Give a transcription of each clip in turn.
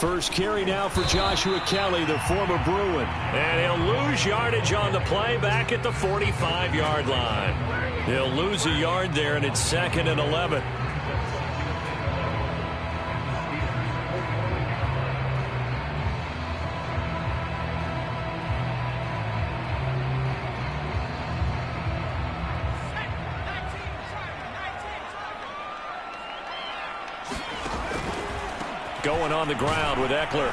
First carry now for Joshua Kelly, the former Bruin. And he'll lose yardage on the play back at the 45-yard line. He'll lose a yard there, and it's 2nd and 11. Going on the ground with Eckler.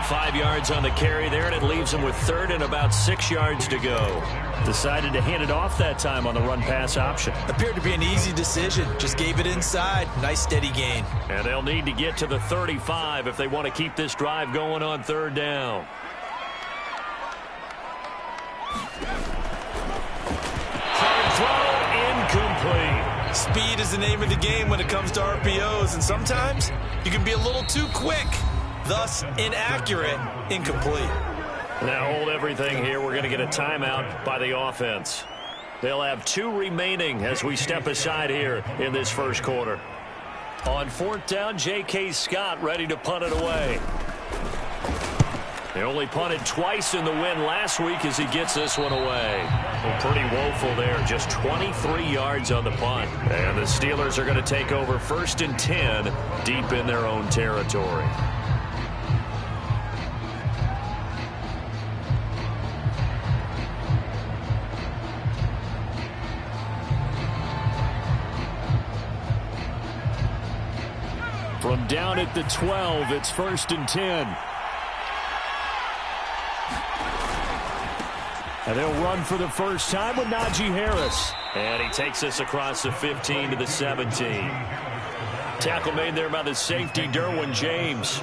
5 yards on the carry there, and it leaves him with 3rd and about 6 yards to go. Decided to hand it off that time on the run-pass option. Appeared to be an easy decision. Just gave it inside. Nice steady gain. And they'll need to get to the 35 if they want to keep this drive going on 3rd down. Hard throw, incomplete. Speed is the name of the game when it comes to RPOs, and sometimes you can be a little too quick, thus inaccurate, incomplete. Now hold everything here. We're going to get a timeout by the offense. They'll have 2 remaining as we step aside here in this first quarter. On 4th down, J.K. Scott ready to punt it away. They only punted twice in the win last week as he gets this one away. Well, pretty woeful there. Just 23 yards on the punt. And the Steelers are going to take over 1st and 10 deep in their own territory. From down at the 12, it's 1st and 10. And they'll run for the first time with Najee Harris. And he takes us across the 15 to the 17. Tackle made there by the safety, Derwin James.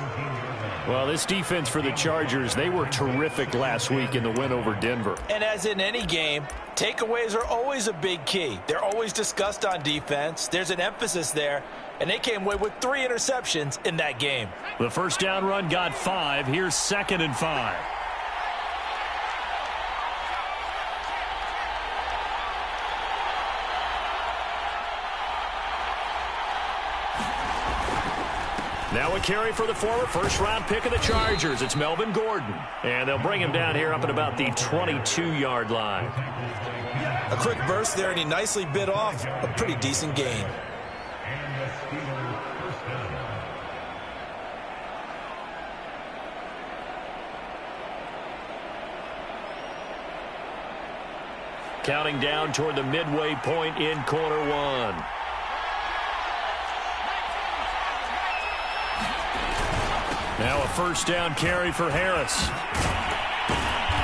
Well, this defense for the Chargers, they were terrific last week in the win over Denver. And as in any game, takeaways are always a big key. They're always discussed on defense. There's an emphasis there, and they came away with 3 interceptions in that game. The first down run got 5. Here's 2nd and 5. Now a carry for the former first-round pick of the Chargers. It's Melvin Gordon. And they'll bring him down here up at about the 22-yard line. A quick burst there, and he nicely bit off a pretty decent gain. Counting down toward the midway point in quarter 1. Now a first down carry for Harris.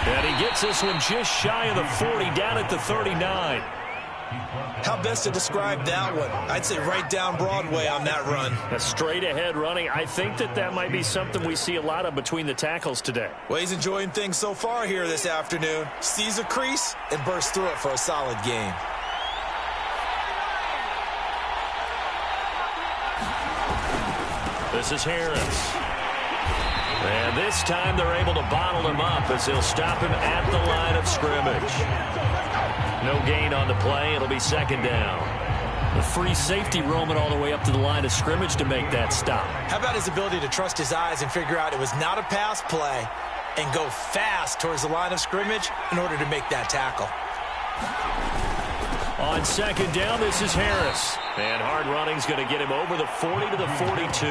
And he gets this one just shy of the 40, down at the 39. How best to describe that one? I'd say right down Broadway on that run. A straight-ahead running. I think that might be something we see a lot of between the tackles today. Well, he's enjoying things so far here this afternoon. Sees a crease and bursts through it for a solid gain. This is Harris. And this time they're able to bottle him up as they'll stop him at the line of scrimmage. No gain on the play. It'll be 2nd down. The free safety roaming all the way up to the line of scrimmage to make that stop. How about his ability to trust his eyes and figure out it was not a pass play and go fast towards the line of scrimmage in order to make that tackle. On 2nd down, this is Harris. And hard running's going to get him over the 40 to the 42.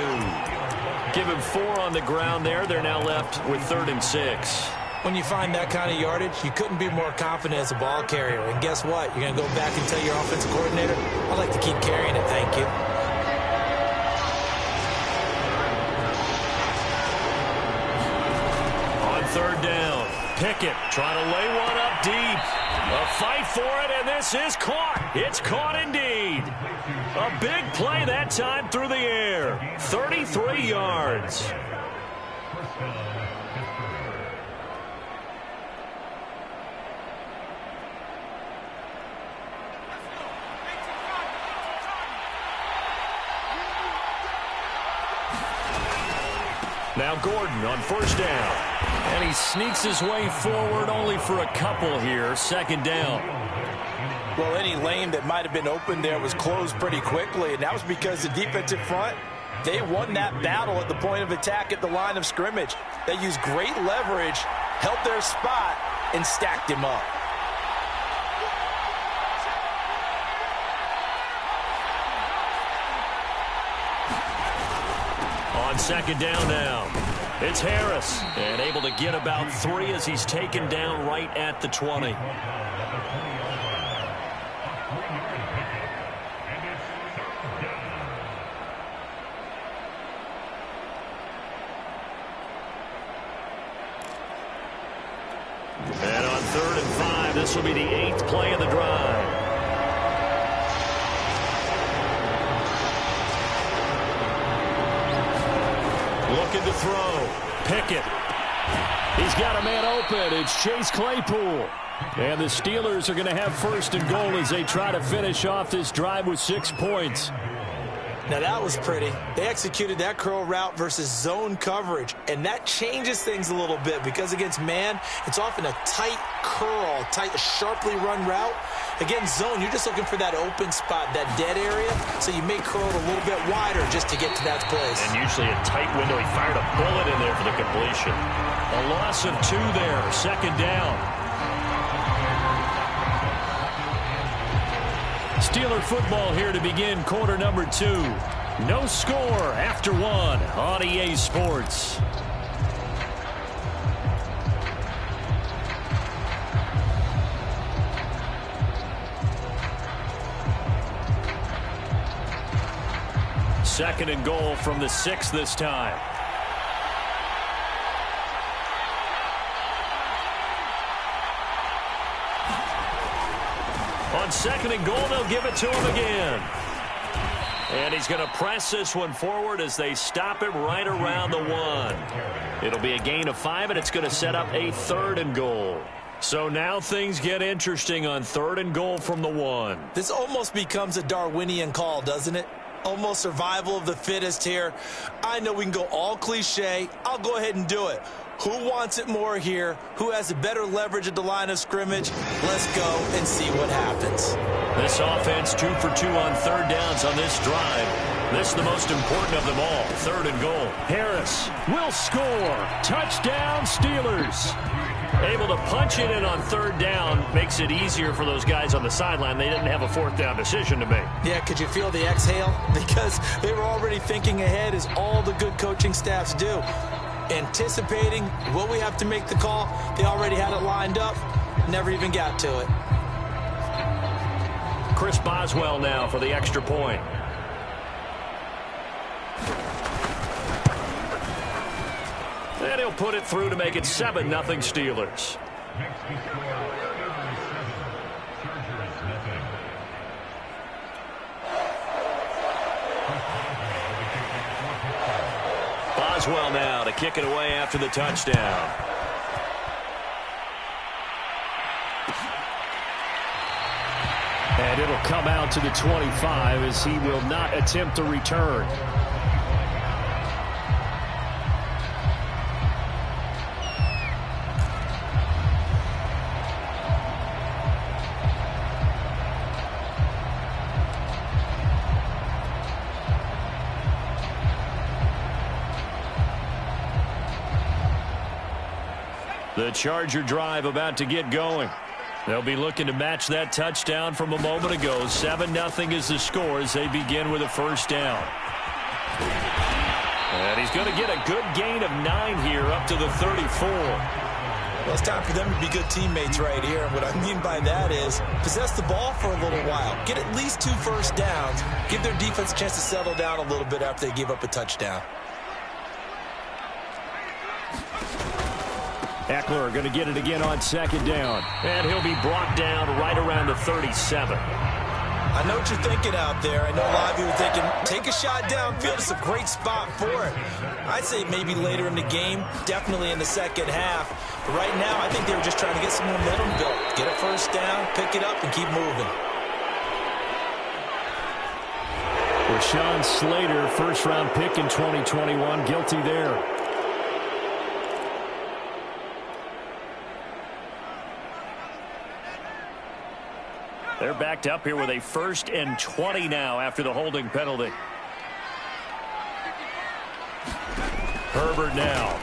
Give him 4 on the ground there. They're now left with 3rd and 6. When you find that kind of yardage, you couldn't be more confident as a ball carrier. And guess what? You're going to go back and tell your offensive coordinator, I'd like to keep carrying it, thank you. On 3rd down, Pickett trying to lay one up deep. A fight for it, and this is caught. It's caught indeed. A big play that time through the air. 33 yards. Now Gordon on 1st down. And he sneaks his way forward only for a couple here. 2nd down. Well, any lane that might have been open there was closed pretty quickly, and that was because the defensive front, They won that battle at the point of attack at the line of scrimmage. They used great leverage, held their spot, and stacked him up. On second down now, it's Harris, and able to get about 3 as he's taken down right at the 20. And on 3rd and 5, this will be the 8th play of the drive. Looking to throw. Pickett. He's got a man open. It's Chase Claypool. And the Steelers are going to have 1st and goal as they try to finish off this drive with 6 points. Now that was pretty. They executed that curl route versus zone coverage, and that changes things a little bit because against man, it's often a tight curl, tight, sharply run route. Against zone, you're just looking for that open spot, that dead area, so you may curl it a little bit wider just to get to that place. And usually a tight window. He fired a bullet in there for the completion. A loss of 2 there, 2nd down. Steeler football here to begin quarter number 2. No score after 1 on EA Sports. Second and goal from the 6 this time. On 2nd and goal, they'll give it to him again. And he's going to press this one forward as they stop it right around the 1. It'll be a gain of 5, and it's going to set up a 3rd and goal. So now things get interesting on 3rd and goal from the 1. This almost becomes a Darwinian call, doesn't it? Almost survival of the fittest here. I know we can go all cliche. I'll go ahead and do it. Who wants it more here? Who has a better leverage at the line of scrimmage? Let's go and see what happens. This offense 2 for 2 on 3rd downs on this drive. This is the most important of them all. 3rd and goal. Harris will score. Touchdown, Steelers. Able to punch it in on 3rd down makes it easier for those guys on the sideline. They didn't have a 4th down decision to make. Yeah, could you feel the exhale? Because they were already thinking ahead, as all the good coaching staffs do. Anticipating, will we have to make the call? They already had it lined up. Never even got to it. Chris Boswell now for the extra point. And he'll put it through to make it 7-0 Steelers. Boswell now to kick it away after the touchdown. And it'll come out to the 25 as he will not attempt to return. The Charger drive about to get going. They'll be looking to match that touchdown from a moment ago. 7-0 is the score as they begin with a 1st down. And he's going to get a good gain of 9 here up to the 34. Well, it's time for them to be good teammates right here. And what I mean by that is possess the ball for a little while. Get at least 2 first downs. Give their defense a chance to settle down a little bit after they give up a touchdown. Eckler going to get it again on 2nd down. And he'll be brought down right around the 37. I know what you're thinking out there. I know a lot of you are thinking, take a shot downfield. It's a great spot for it. I'd say maybe later in the game, definitely in the second half. But right now, I think they were just trying to get some momentum built. Get a 1st down, pick it up, and keep moving. Rashawn Slater, 1st-round pick in 2021, guilty there. They're backed up here with a 1st and 20 now after the holding penalty. Herbert now.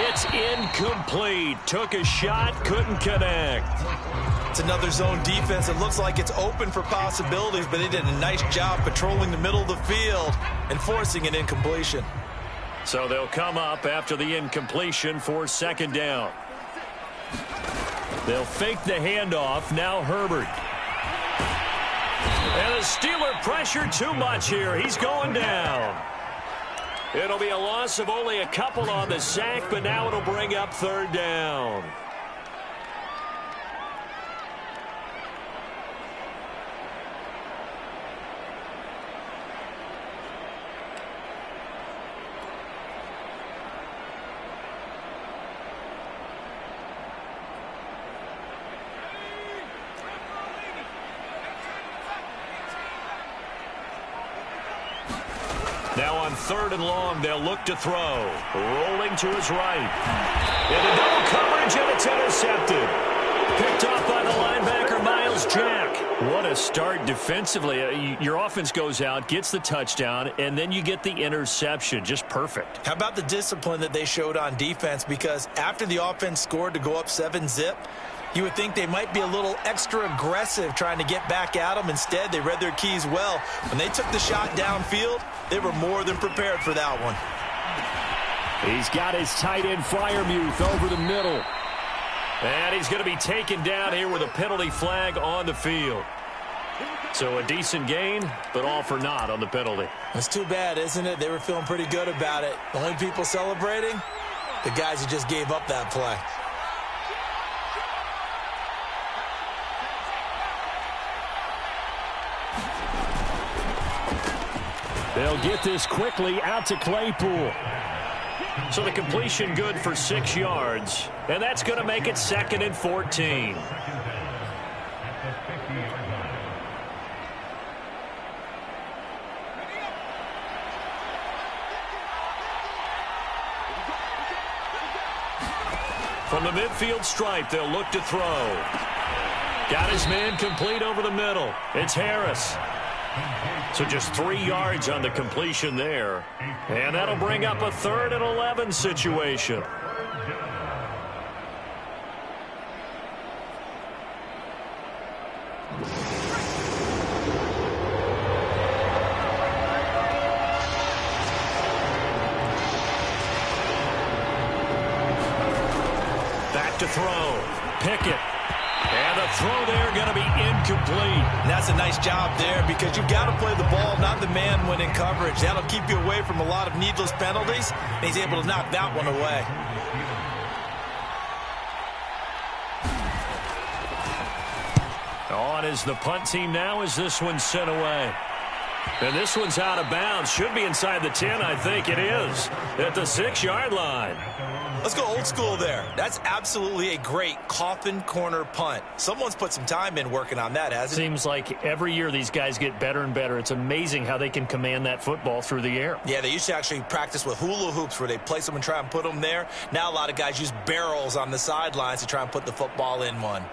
It's incomplete. Took a shot, couldn't connect. It's another zone defense. It looks like it's open for possibilities, but they did a nice job patrolling the middle of the field and forcing an incompletion. So they'll come up after the incompletion for second down. They'll fake the handoff. Now Herbert. And the Steeler pressure too much here. He's going down. It'll be a loss of only a couple on the sack, but now it'll bring up third down. Now on third and long, they'll look to throw. Rolling to his right. Into double coverage, and it's intercepted. Picked off by the linebacker, Miles Jack. What a start defensively. Your offense goes out, gets the touchdown, and then you get the interception. Just perfect. How about the discipline that they showed on defense? Because after the offense scored to go up 7-zip, you would think they might be a little extra aggressive trying to get back at them. Instead, they read their keys well. When they took the shot downfield, they were more than prepared for that one. He's got his tight end, Freiermuth, over the middle. And he's going to be taken down here with a penalty flag on the field. So a decent gain, but all for naught on the penalty. That's too bad, isn't it? They were feeling pretty good about it. The only people celebrating, the guys who just gave up that play. They'll get this quickly out to Claypool. So the completion good for 6 yards. And that's going to make it 2nd and 14. From the midfield stripe, they'll look to throw. Got his man complete over the middle. It's Harris. So just 3 yards on the completion there. And that'll bring up a 3rd and 11 situation. Back to throw. Pickett. And the throw there going to be incomplete. And that's a nice job there because you've got to play the ball, not the man when in coverage. That'll keep you away from a lot of needless penalties. And he's able to knock that one away. On is the punt team now as this one's sent away. And this one's out of bounds. Should be inside the 10, I think it is. At the 6-yard line. Let's go old school there. That's absolutely a great coffin corner punt. Someone's put some time in working on that, hasn't it? Seems like every year these guys get better and better. It's amazing how they can command that football through the air. Yeah, they used to actually practice with hula hoops where they place them and try and put them there. Now a lot of guys use barrels on the sidelines to try and put the football in one.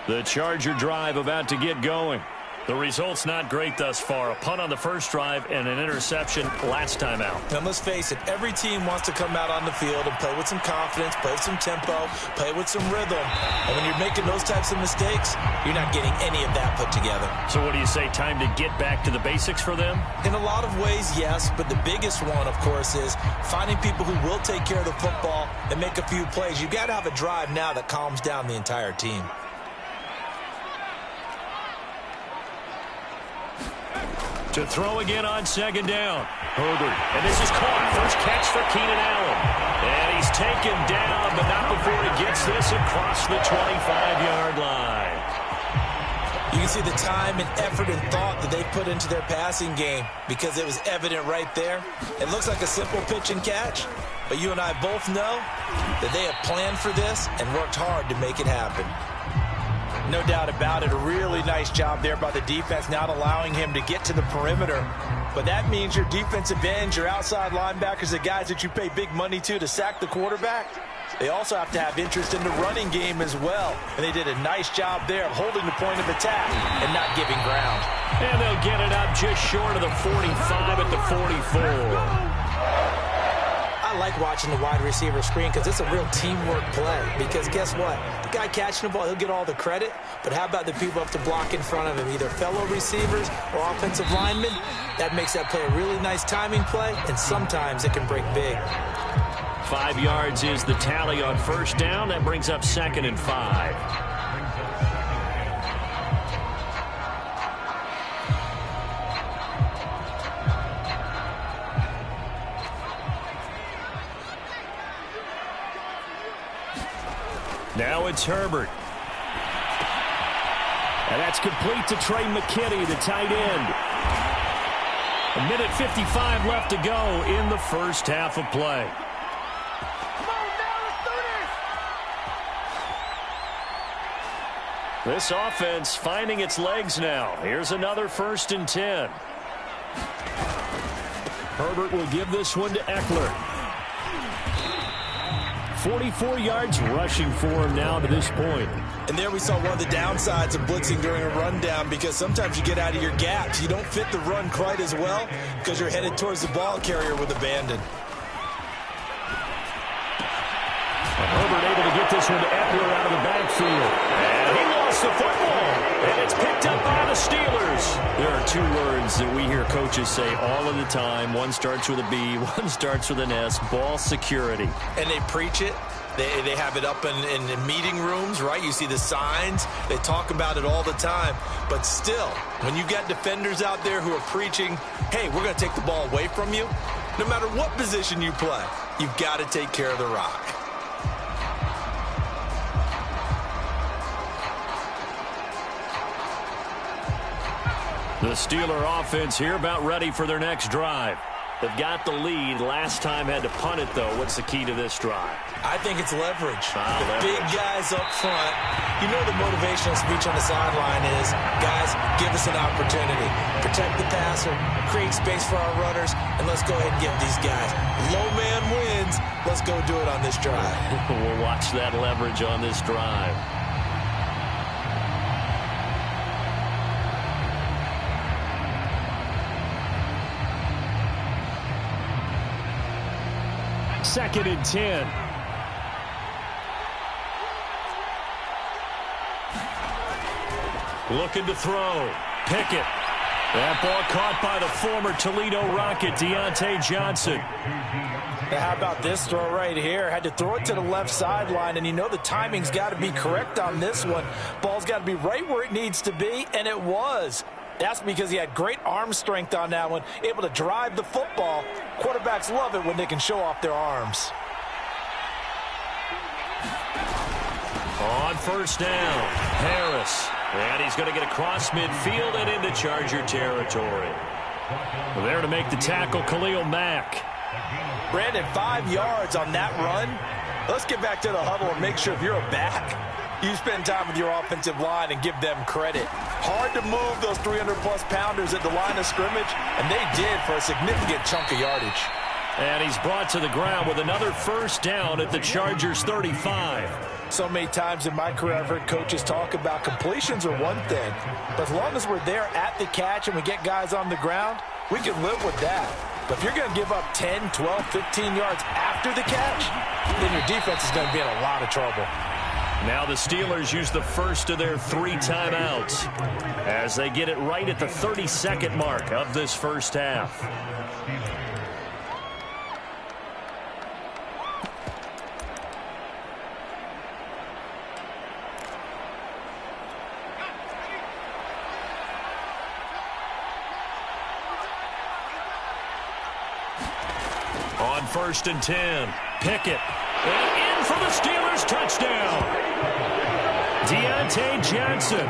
The Charger drive about to get going. The result's not great thus far. A punt on the first drive and an interception last time out. And let's face it, every team wants to come out on the field and play with some confidence, play with some tempo, play with some rhythm. And when you're making those types of mistakes, you're not getting any of that put together. So what do you say, time to get back to the basics for them? In a lot of ways, yes, but the biggest one, of course, is finding people who will take care of the football and make a few plays. You've got to have a drive now that calms down the entire team. To throw again on second down. Herbert. And this is caught. First catch for Keenan Allen. And he's taken down, but not before he gets this across the 25-yard line. You can see the time and effort and thought that they put into their passing game because it was evident right there. It looks like a simple pitch and catch, but you and I both know that they have planned for this and worked hard to make it happen. No doubt about it. A really nice job there by the defense, not allowing him to get to the perimeter. But that means your defensive ends, your outside linebackers, the guys that you pay big money to sack the quarterback, they also have to have interest in the running game as well. And they did a nice job there of holding the point of attack and not giving ground. And they'll get it up just short of the 45 at the 44. I like watching the wide receiver screen because it's a real teamwork play. Because guess what? The guy catching the ball, he'll get all the credit. But how about the people up to block in front of him, either fellow receivers or offensive linemen? That makes that play a really nice timing play, and sometimes it can break big. 5 yards is the tally on first down. That brings up 2nd and 5. Now it's Herbert. And that's complete to Trey McKinney, the tight end. 1:55 left to go in the first half of play. This offense finding its legs now. Here's another 1st and 10. Herbert will give this one to Eckler. 44 yards rushing for him now to this point. And there we saw one of the downsides of blitzing during a rundown, because sometimes you get out of your gaps. You don't fit the run quite as well because you're headed towards the ball carrier with abandon. Herbert able to get this one to Eckler out of the backfield. And he lost the football. And it's picked up by the Steelers. There are 2 words that we hear coaches say all of the time. One starts with a B, one starts with an S. Ball security. And they preach it. They have it up in meeting rooms, right? You see the signs. They talk about it all the time. But still, when you've got defenders out there who are preaching, hey, we're going to take the ball away from you, no matter what position you play, you've got to take care of the rock. The Steeler offense here about ready for their next drive. They've got the lead. Last time had to punt it, though. What's the key to this drive? I think it's leverage. Leverage. Big guys up front. You know the motivational speech on the sideline is, guys, give us an opportunity. Protect the passer, create space for our runners, and let's go ahead and give these guys. Low man wins. Let's go do it on this drive. We'll watch that leverage on this drive. Second and 10. Looking to throw. Pickett. That ball caught by the former Toledo Rocket, Deontay Johnson. Now how about this throw right here? Had to throw it to the left sideline, and you know the timing's got to be correct on this one. Ball's got to be right where it needs to be, and it was. That's because he had great arm strength on that one, able to drive the football. Quarterbacks love it when they can show off their arms. On first down, Harris. And he's going to get across midfield and into Charger territory. There to make the tackle, Khalil Mack. Brandon, 5 yards on that run. Let's get back to the huddle and make sure if you're a back, you spend time with your offensive line and give them credit. Hard to move those 300-plus pounders at the line of scrimmage, and they did for a significant chunk of yardage. And he's brought to the ground with another first down at the Chargers' 35. So many times in my career I've heard coaches talk about completions are one thing, but as long as we're there at the catch and we get guys on the ground, we can live with that. But if you're going to give up 10, 12, 15 yards after the catch, then your defense is going to be in a lot of trouble. Now the Steelers use the first of their 3 timeouts as they get it right at the 32nd mark of this first half. On first and 10, Pickett. And in for the Steelers touchdown. Deontay Johnson,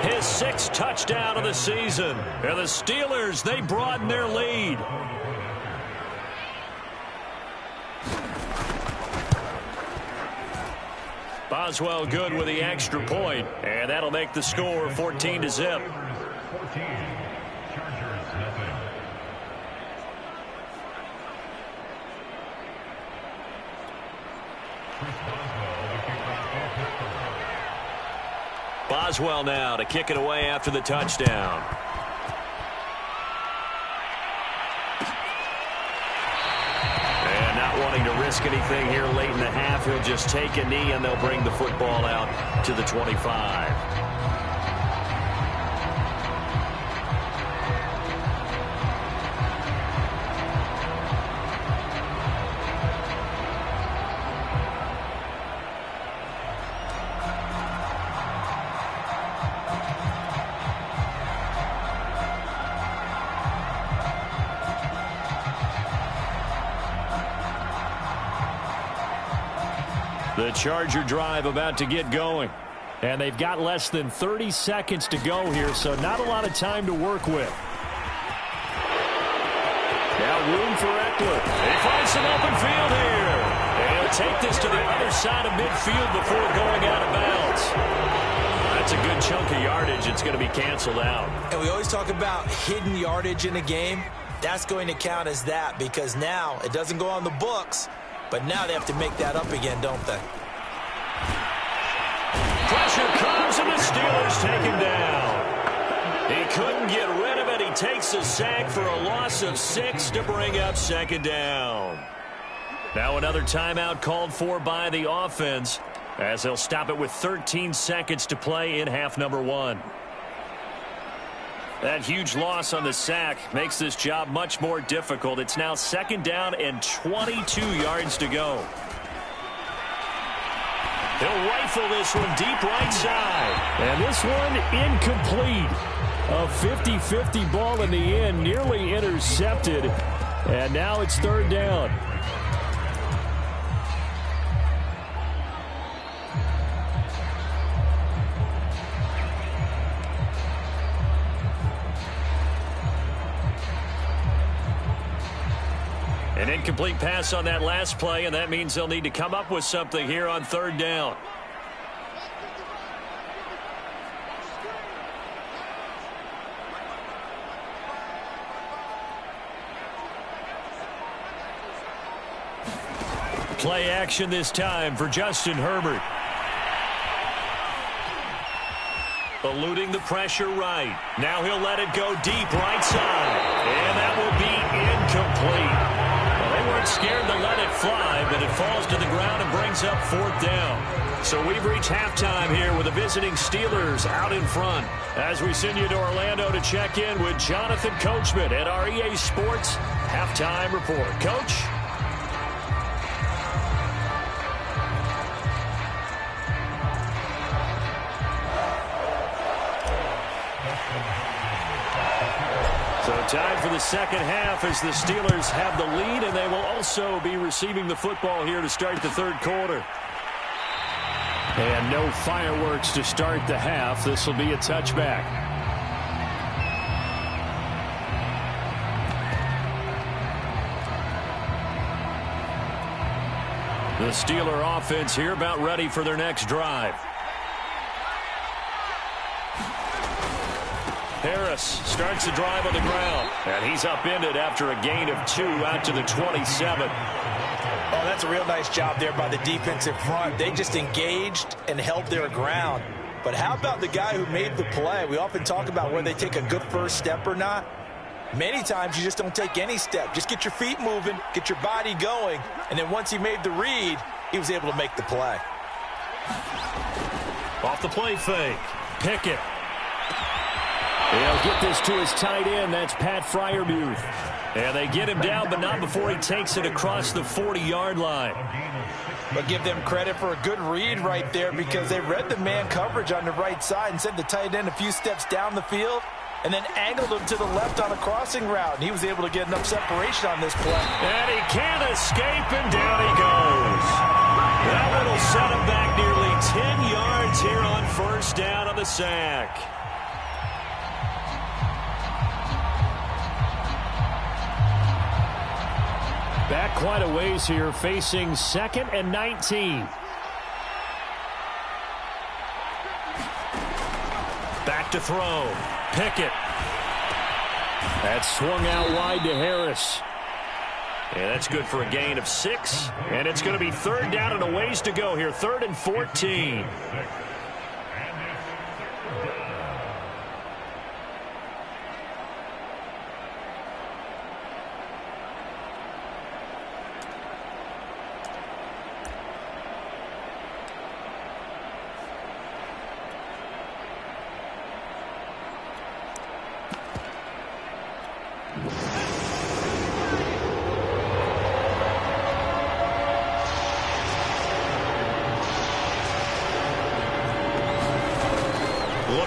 his 6th touchdown of the season. And the Steelers, they broaden their lead. Boswell good with the extra point, and that'll make the score 14-0. Boswell now to kick it away after the touchdown. risk anything here late in the half. He'll just take a knee, and they'll bring the football out to the 25. The Charger drive about to get going. And they've got less than 30 seconds to go here, so not a lot of time to work with. Now room for Eckler. He finds some open field here. And he'll take this to the other side of midfield before going out of bounds. That's a good chunk of yardage. It's going to be canceled out. And we always talk about hidden yardage in a game. That's going to count as that because now it doesn't go on the books. But now they have to make that up again, don't they? Pressure comes, and the Steelers take him down. He couldn't get rid of it. He takes a sack for a loss of 6 to bring up second down. Now another timeout called for by the offense as they'll stop it with 13 seconds to play in half number 1. That huge loss on the sack makes this job much more difficult. It's now second down and 22 yards to go. He'll rifle this one deep right side. And this one incomplete. A 50-50 ball in the end, nearly intercepted. And now it's third down. An incomplete pass on that last play, and that means they'll need to come up with something here on third down. Play action this time for Justin Herbert. Eluding the pressure right. Now he'll let it go deep right side. And that will be incomplete. They weren't scared to let it fly, but it falls to the ground and brings up fourth down. So we've reached halftime here with the visiting Steelers out in front. As we send you to Orlando to check in with Jonathan Coachman at our EA Sports Halftime Report. Coach? So time for the second half as the Steelers have the lead, and they will also be receiving the football here to start the third quarter. And no fireworks to start the half. This will be a touchback. The Steeler offense here about ready for their next drive. Harris starts the drive on the ground. And he's upended after a gain of 2 out to the 27. Oh, that's a real nice job there by the defensive front. They just engaged and held their ground. But how about the guy who made the play? We often talk about whether they take a good first step or not. Many times you just don't take any step. Just get your feet moving, get your body going, and then once he made the read, he was able to make the play. Off the play fake. Pickett. He'll get this to his tight end. That's Pat Freiermuth. And they get him down, but not before he takes it across the 40-yard line. But give them credit for a good read right there because they read the man coverage on the right side and sent the tight end a few steps down the field and then angled him to the left on a crossing route. And he was able to get enough separation on this play. And he can't escape, and down he goes. That one will set him back nearly 10 yards here on first down on the sack. Back quite a ways here, facing 2nd and 19. Back to throw. Pickett. That swung out wide to Harris. And that's good for a gain of 6. And it's going to be third down and a ways to go here. 3rd and 14.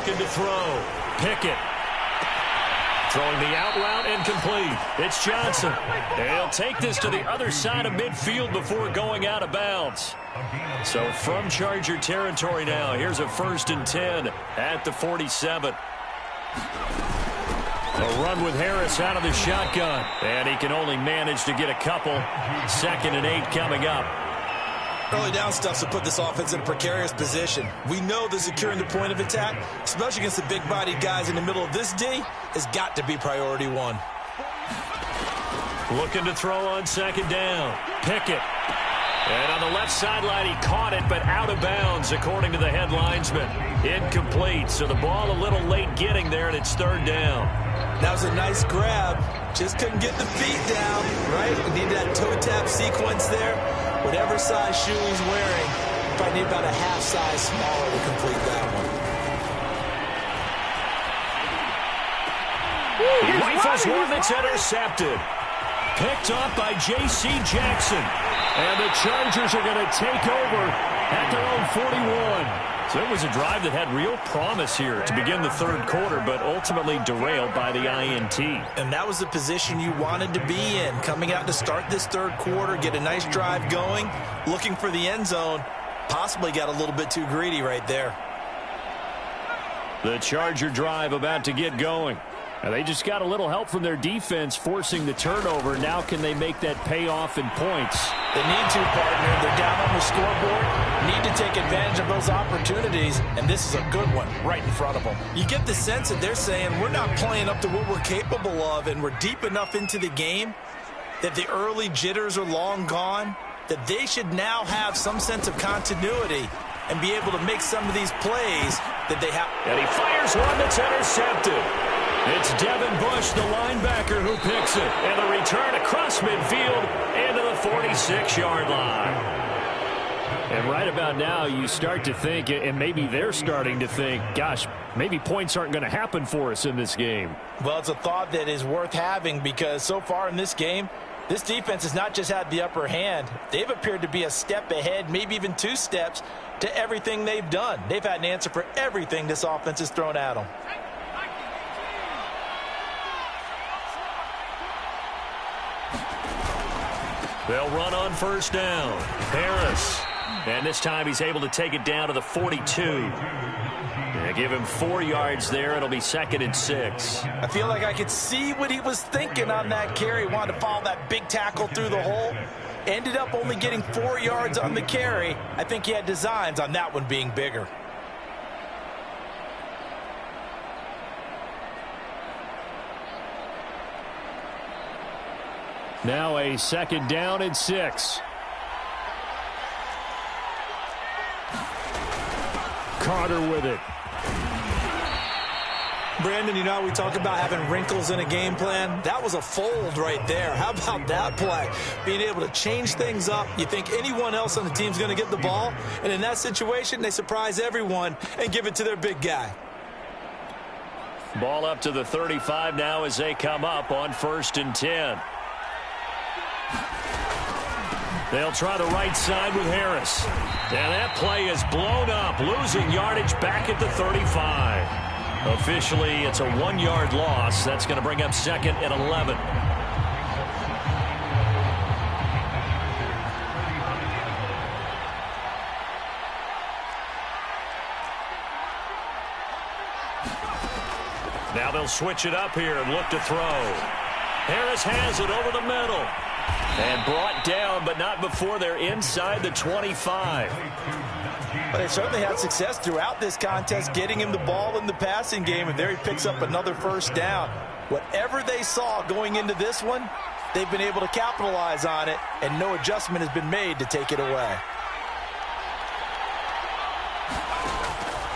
looking to throw. Pickett. Throwing the out route incomplete. It's Johnson. He'll take this to the other side of midfield before going out of bounds. So from Charger territory now, here's a 1st and 10 at the 47. A run with Harris out of the shotgun. And he can only manage to get a couple. 2nd and 8 coming up. Early down stuff to put this offense in a precarious position. We know that securing the point of attack, especially against the big-bodied guys in the middle of this D, has got to be priority one. Looking to throw on 2nd down. Pickett. And on the left sideline, he caught it, but out of bounds, according to the head linesman. Incomplete, so the ball a little late getting there, and it's 3rd down. That was a nice grab. Just couldn't get the feet down, right? Need that toe tap sequence there. Whatever size shoe he's wearing, probably need about a half size smaller to complete that one. He rifles one that's intercepted. Picked off by J.C. Jackson. And the Chargers are going to take over at their own 41. So it was a drive that had real promise here to begin the 3rd quarter, but ultimately derailed by the INT. And that was the position you wanted to be in, coming out to start this 3rd quarter, get a nice drive going, looking for the end zone. Possibly got a little bit too greedy right there. The Charger drive about to get going. And they just got a little help from their defense forcing the turnover. Now can they make that pay off in points? They need to, partner. They're down on the scoreboard. Need to take advantage of those opportunities, and this is a good one right in front of them. You get the sense that they're saying we're not playing up to what we're capable of, and we're deep enough into the game that the early jitters are long gone, that they should now have some sense of continuity and be able to make some of these plays that they have. And he fires one that's intercepted. It's Devin Bush, the linebacker, who picks it. And the return across midfield into the 46-yard line. And right about now, you start to think, and maybe they're starting to think, gosh, maybe points aren't going to happen for us in this game. Well, it's a thought that is worth having because so far in this game, this defense has not just had the upper hand. They've appeared to be a step ahead, maybe even 2 steps to everything they've done. They've had an answer for everything this offense has thrown at them. They'll run on 1st down. Harris. And this time he's able to take it down to the 42. They give him 4 yards there. It'll be 2nd and 6. I feel like I could see what he was thinking on that carry. Wanted to follow that big tackle through the hole. Ended up only getting 4 yards on the carry. I think he had designs on that one being bigger. Now a 2nd down and 6. Carter with it. Brandon, you know, we talk about having wrinkles in a game plan. That was a fold right there. How about that play? Being able to change things up. You think anyone else on the team's going to get the ball, and in that situation, they surprise everyone and give it to their big guy. Ball up to the 35 now as they come up on 1st and 10. They'll try the right side with Harris. And that play is blown up, losing yardage back at the 35. Officially, it's a 1-yard loss. That's going to bring up 2nd and 11. Now they'll switch it up here and look to throw. Harris has it over the middle. And brought down, but not before they're inside the 25. But they certainly had success throughout this contest, getting him the ball in the passing game, and there he picks up another 1st down. Whatever they saw going into this one, they've been able to capitalize on it, and no adjustment has been made to take it away.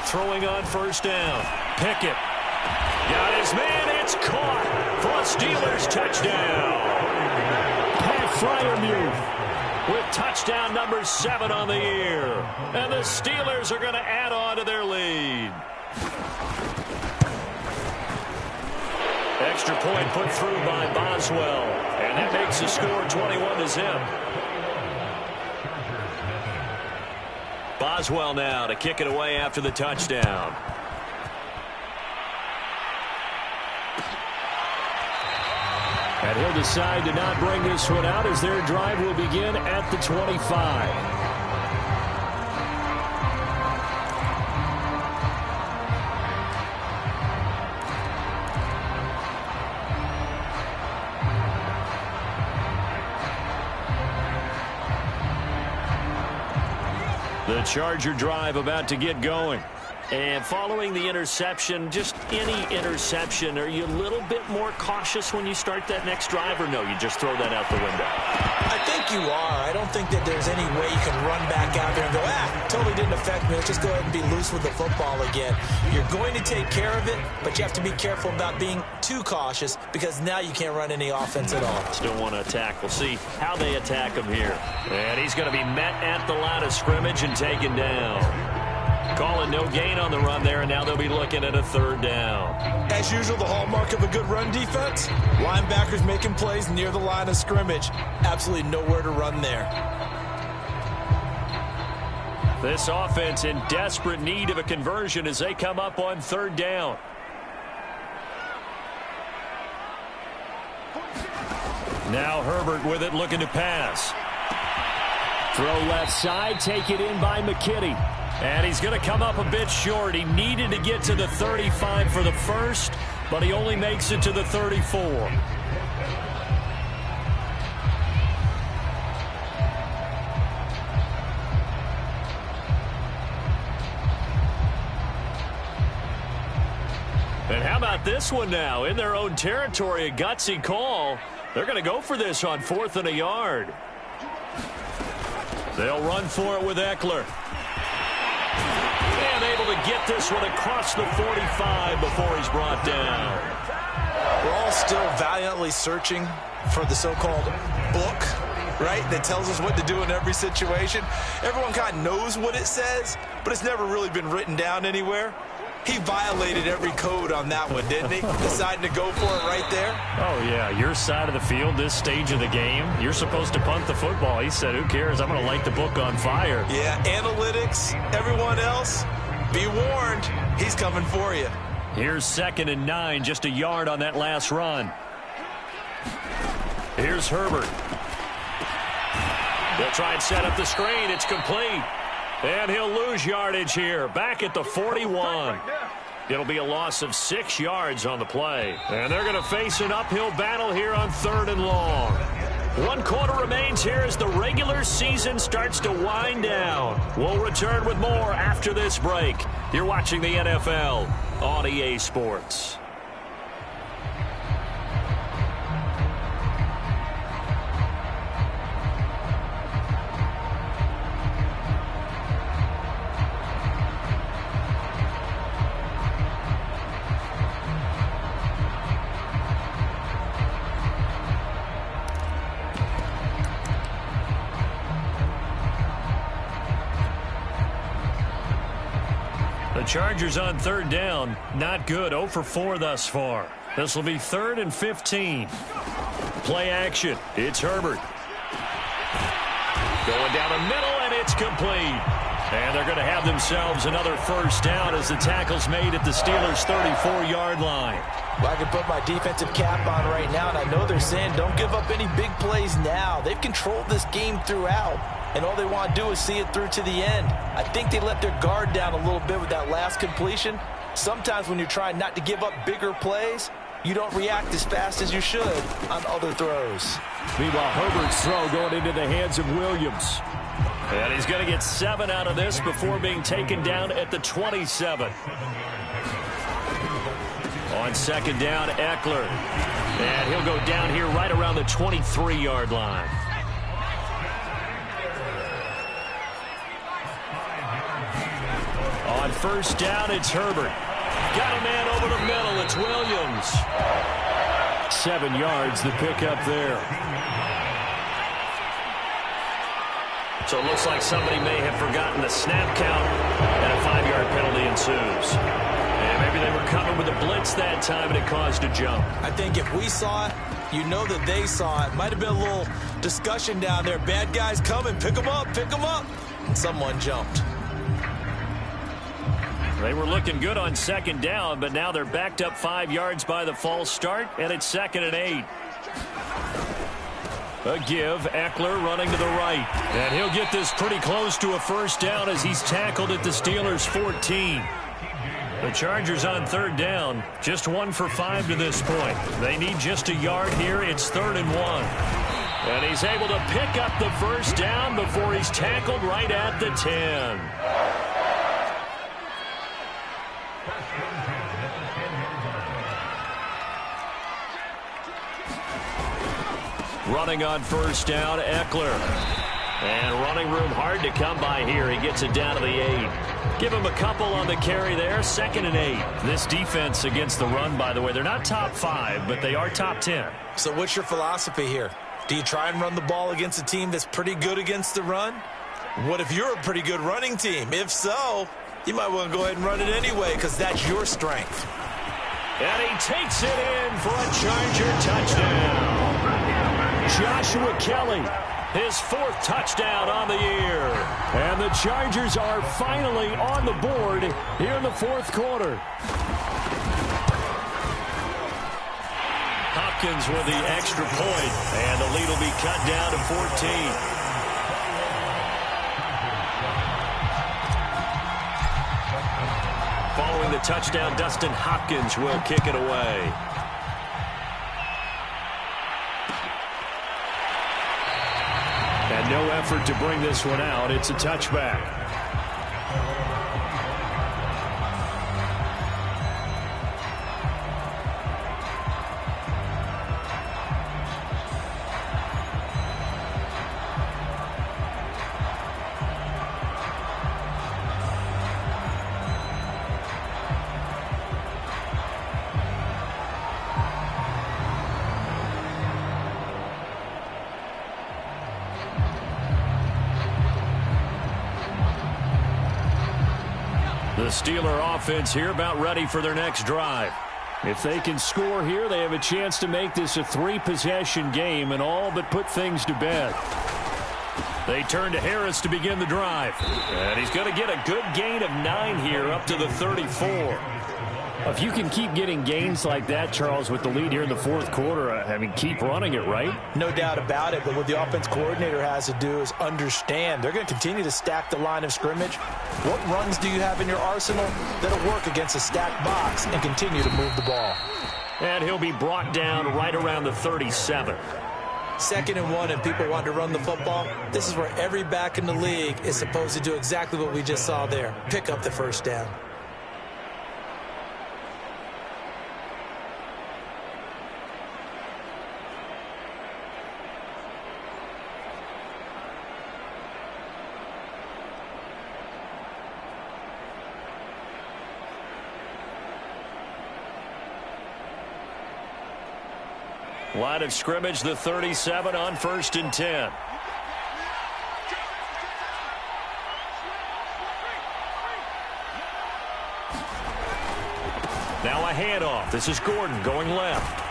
Throwing on 1st down. Pickett. Got his man. It's caught for a Steelers touchdown. Freiermuth with touchdown number 7 on the year. And the Steelers are going to add on to their lead. Extra point put through by Boswell. And that makes the score 21-0. Boswell now to kick it away after the touchdown. And he'll decide to not bring this one out as their drive will begin at the 25. The Charger drive about to get going. And following the interception, just any interception, are you a little bit more cautious when you start that next drive, or no, you just throw that out the window? I think you are. I don't think that there's any way you can run back out there and go, totally didn't affect me. Let's just go ahead and be loose with the football again. You're going to take care of it, but you have to be careful about being too cautious because now you can't run any offense at all. Still want to attack. We'll see how they attack him here. And he's going to be met at the line of scrimmage and taken down. Calling no gain on the run there, and now they'll be looking at a third down. As usual, the hallmark of a good run defense, linebackers making plays near the line of scrimmage. Absolutely nowhere to run there. This offense in desperate need of a conversion as they come up on third down. Now Herbert with it, looking to pass. Throw left side, take it in by McKinney. And he's going to come up a bit short. He needed to get to the 35 for the first, but he only makes it to the 34. And how about this one now? In their own territory, a gutsy call. They're going to go for this on 4th and a yard. They'll run for it with Eckler. And able to get this one across the 45 before he's brought down. We're all still valiantly searching for the so-called book, right, that tells us what to do in every situation. Everyone kind of knows what it says, but it's never really been written down anywhere. He violated every code on that one, didn't he? Deciding to go for it right there. Oh, yeah. Your side of the field, this stage of the game, you're supposed to punt the football. He said, who cares? I'm going to light the book on fire. Yeah, analytics, everyone else, be warned. He's coming for you. Here's 2nd and 9, just a yard on that last run. Here's Herbert. They'll try and set up the screen. It's complete. And he'll lose yardage here, back at the 41. It'll be a loss of 6 yards on the play. And they're going to face an uphill battle here on 3rd and long. 1 quarter remains here as the regular season starts to wind down. We'll return with more after this break. You're watching the NFL on EA Sports. The Chargers on 3rd down. Not good. 0 for 4 thus far. This will be 3rd and 15. Play action. It's Herbert. Going down the middle, and it's complete. And they're going to have themselves another first down as the tackle's made at the Steelers' 34-yard line. Well, I can put my defensive cap on right now, and I know they're saying don't give up any big plays now. They've controlled this game throughout, and all they want to do is see it through to the end. I think they let their guard down a little bit with that last completion. Sometimes when you're trying not to give up bigger plays, you don't react as fast as you should on other throws. Meanwhile, Herbert's throw going into the hands of Williams. And he's going to get 7 out of this before being taken down at the 27. On 2nd down, Eckler. And he'll go down here right around the 23-yard line. On 1st down, it's Herbert. Got a man over the middle. It's Williams. 7 yards, the pickup there. So it looks like somebody may have forgotten the snap count, and a 5-yard penalty ensues. And maybe they were coming with a blitz that time, and it caused a jump. I think if we saw it, you know that they saw it. Might have been a little discussion down there. Bad guys coming. Pick them up. Pick them up. And someone jumped. They were looking good on second down, but now they're backed up 5 yards by the false start, and it's 2nd and 8. A give, Eckler running to the right. And he'll get this pretty close to a first down as he's tackled at the Steelers' 14. The Chargers on 3rd down, just 1 for 5 to this point. They need just a yard here. It's 3rd and 1. And he's able to pick up the first down before he's tackled right at the 10. Running on first down, Eckler. And running room hard to come by here. He gets it down to the 8. Give him a couple on the carry there. 2nd and 8. This defense against the run, by the way, they're not top 5, but they are top 10. So what's your philosophy here? Do you try and run the ball against a team that's pretty good against the run? What if you're a pretty good running team? If so, you might want to go ahead and run it anyway because that's your strength. And he takes it in for a Charger touchdown. Joshua Kelly, his 4th touchdown on the year. And the Chargers are finally on the board here in the 4th quarter. Hopkins with the extra point, and the lead will be cut down to 14. Following the touchdown, Dustin Hopkins will kick it away. And no effort to bring this one out. It's a touchback. The Steeler offense here about ready for their next drive. If they can score here, they have a chance to make this a 3-possession game and all but put things to bed. They turn to Harris to begin the drive. And he's going to get a good gain of 9 here up to the 34. If you can keep getting gains like that, Charles, with the lead here in the 4th quarter, I mean, keep running it, right? No doubt about it, but what the offense coordinator has to do is understand. They're going to continue to stack the line of scrimmage. What runs do you have in your arsenal that'll work against a stacked box and continue to move the ball? And he'll be brought down right around the 37. 2nd and 1 and people want to run the football. This is where every back in the league is supposed to do exactly what we just saw there. Pick up the first down. Line of scrimmage, the 37 on 1st and 10. Now a handoff. This is Gordon going left.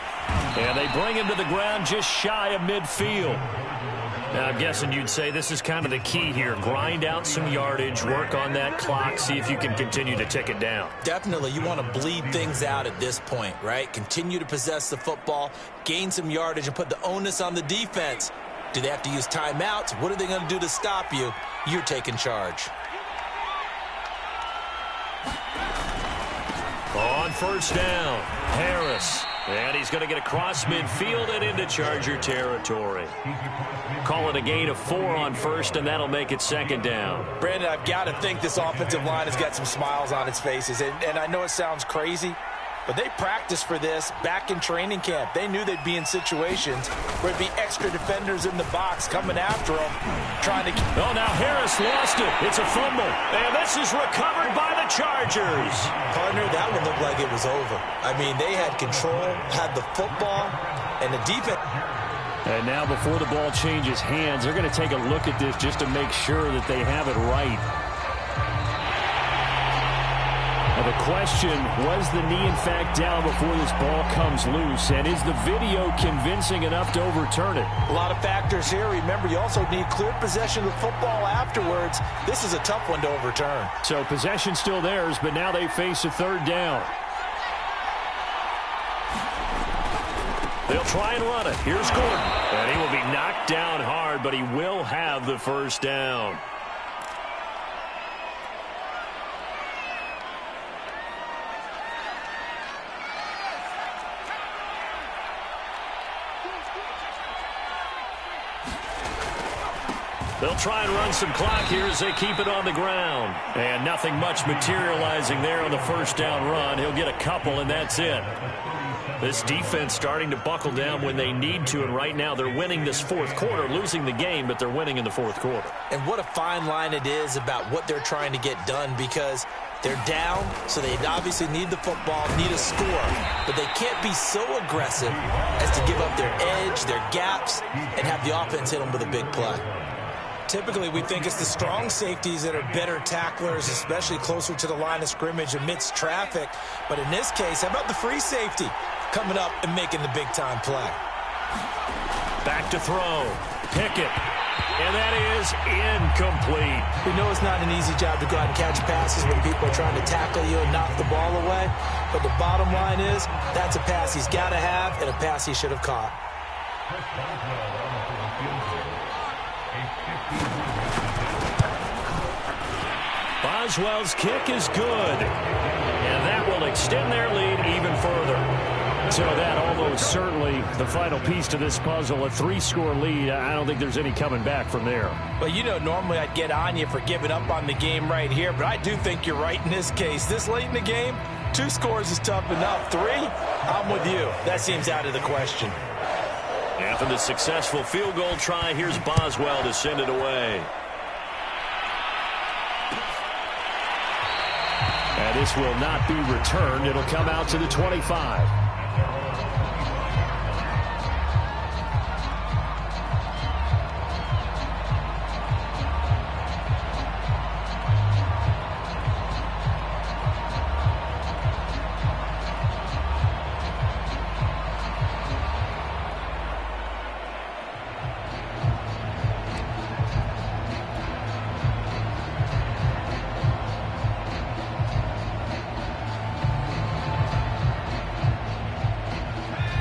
And they bring him to the ground just shy of midfield. Now, I'm guessing you'd say this is kind of the key here. Grind out some yardage, work on that clock, see if you can continue to tick it down. Definitely. You want to bleed things out at this point, right? Continue to possess the football, gain some yardage, and put the onus on the defense. Do they have to use timeouts? What are they going to do to stop you? You're taking charge. On 1st down, Harris. And he's going to get across midfield and into Charger territory. Call it a gain of 4 on 1st, and that'll make it 2nd down. Brandon, I've got to think this offensive line has got some smiles on its faces. And I know it sounds crazy, but they practiced for this back in training camp. They knew they'd be in situations where it'd be extra defenders in the box coming after them, trying to... Oh, now Harris lost it. It's a fumble. And this is recovered by the Chargers. Partner, that one looked like it was over. I mean, they had control, had the football, and the defense... And now before the ball changes hands, they're going to take a look at this just to make sure that they have it right. The question, was the knee in fact down before this ball comes loose? And is the video convincing enough to overturn it? A lot of factors here. Remember, you also need clear possession of the football afterwards. This is a tough one to overturn. So possession still theirs, but now they face a third down. They'll try and run it. Here's Gordon. And he will be knocked down hard, but he will have the first down. They'll try and run some clock here as they keep it on the ground. And nothing much materializing there on the first down run. He'll get a couple, and that's it. This defense starting to buckle down when they need to, and right now they're winning this fourth quarter, losing the game, but they're winning in the fourth quarter. And what a fine line it is about what they're trying to get done, because they're down, so they obviously need the football, need a score, but they can't be so aggressive as to give up their edge, their gaps, and have the offense hit them with a big play. Typically, we think it's the strong safeties that are better tacklers, especially closer to the line of scrimmage amidst traffic. But in this case, how about the free safety coming up and making the big-time play? Back to throw. Pickett. And that is incomplete. We know it's not an easy job to go out and catch passes when people are trying to tackle you and knock the ball away. But the bottom line is, that's a pass he's got to have and a pass he should have caught. Boswell's kick is good. And that will extend their lead even further. So that almost certainly the final piece to this puzzle, a 3-score lead. I don't think there's any coming back from there. Well, you know, normally I'd get on you for giving up on the game right here, but I do think you're right in this case. This late in the game, 2 scores is tough enough. 3, I'm with you. That seems out of the question. After the successful field goal try, here's Boswell to send it away. And this will not be returned. It'll come out to the 25.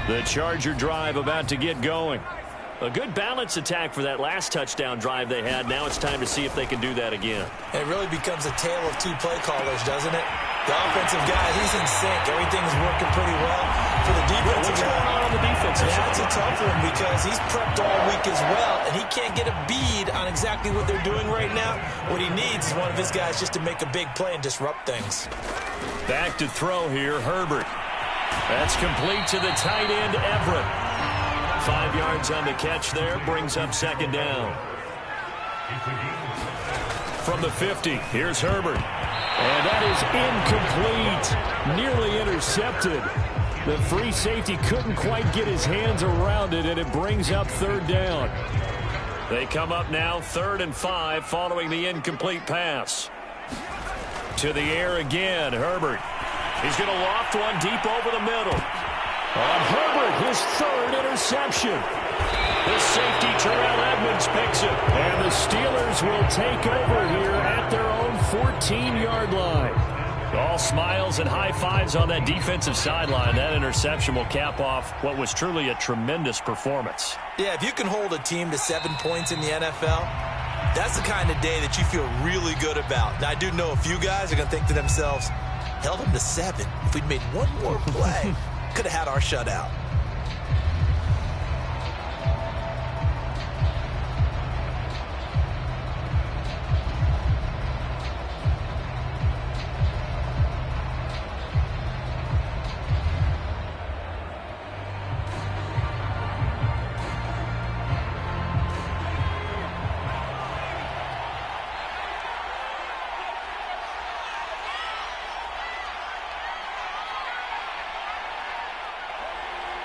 The Charger drive about to get going. A good balance attack for that last touchdown drive they had. Now it's time to see if they can do that again. It really becomes a tale of 2 play callers, doesn't it? The offensive guy, he's in sync. Everything's working pretty well. For the defensive guy, what's going on the defensive side? That's a tough one because he's prepped all week as well, and he can't get a bead on exactly what they're doing right now. What he needs is one of his guys just to make a big play and disrupt things. Back to throw here, Herbert. That's complete to the tight end, Everett. 5 yards on the catch there, brings up second down. From the 50, here's Herbert. And that is incomplete, nearly intercepted. The free safety couldn't quite get his hands around it, and it brings up third down. They come up now 3rd and 5 following the incomplete pass. To the air again, Herbert. He's going to loft one deep over the middle. On Herbert, his 3rd interception. The safety, Terrell Edmonds, picks it. And the Steelers will take over here at their own 14-yard line. All smiles and high fives on that defensive sideline. That interception will cap off what was truly a tremendous performance. Yeah, if you can hold a team to 7 points in the NFL, that's the kind of day that you feel really good about. Now, I do know a few guys are going to think to themselves, held them to 7. If we'd made one more play, could have had our shutout.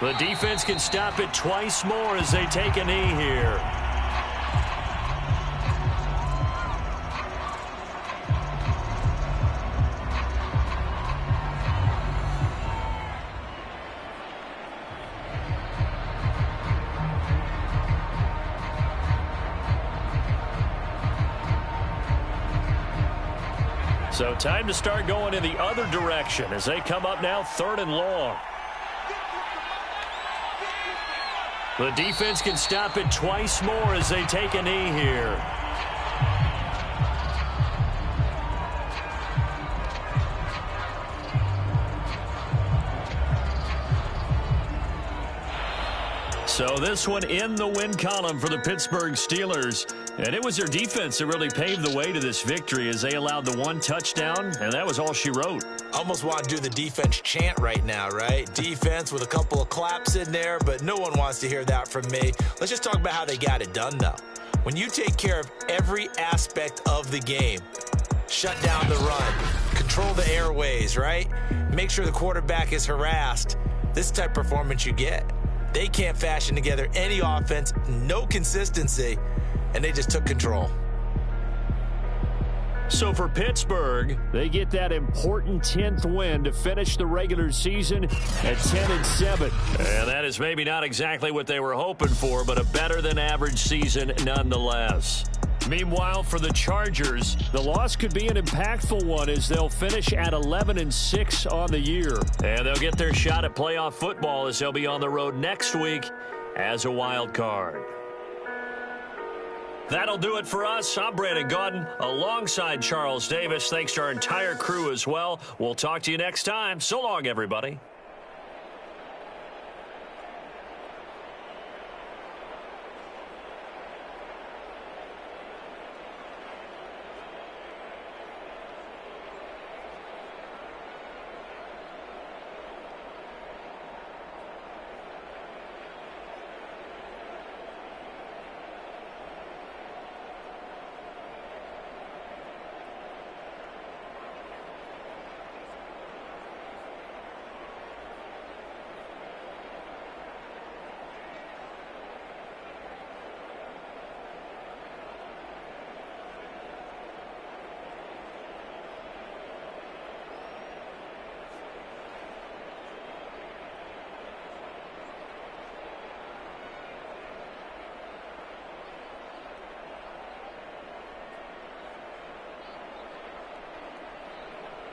The defense can stop it twice more as they take a knee here. So time to start going in the other direction as they come up now 3rd and long. The defense can stop it twice more as they take a knee here. So this one in the win column for the Pittsburgh Steelers. And it was their defense that really paved the way to this victory as they allowed the 1 touchdown, and that was all she wrote. Almost want to do the defense chant right now, right? Defense with a couple of claps in there, but no one wants to hear that from me. Let's just talk about how they got it done, though. When you take care of every aspect of the game, shut down the run, control the airways, right? Make sure the quarterback is harassed. This type of performance you get. They can't fashion together any offense, no consistency, and they just took control. So for Pittsburgh, they get that important 10th win to finish the regular season at 10-7. And that is maybe not exactly what they were hoping for, but a better than average season nonetheless. Meanwhile, for the Chargers, the loss could be an impactful one as they'll finish at 11-6 on the year. And they'll get their shot at playoff football as they'll be on the road next week as a wild card. That'll do it for us. I'm Brandon Gaudin alongside Charles Davis. Thanks to our entire crew as well. We'll talk to you next time. So long, everybody.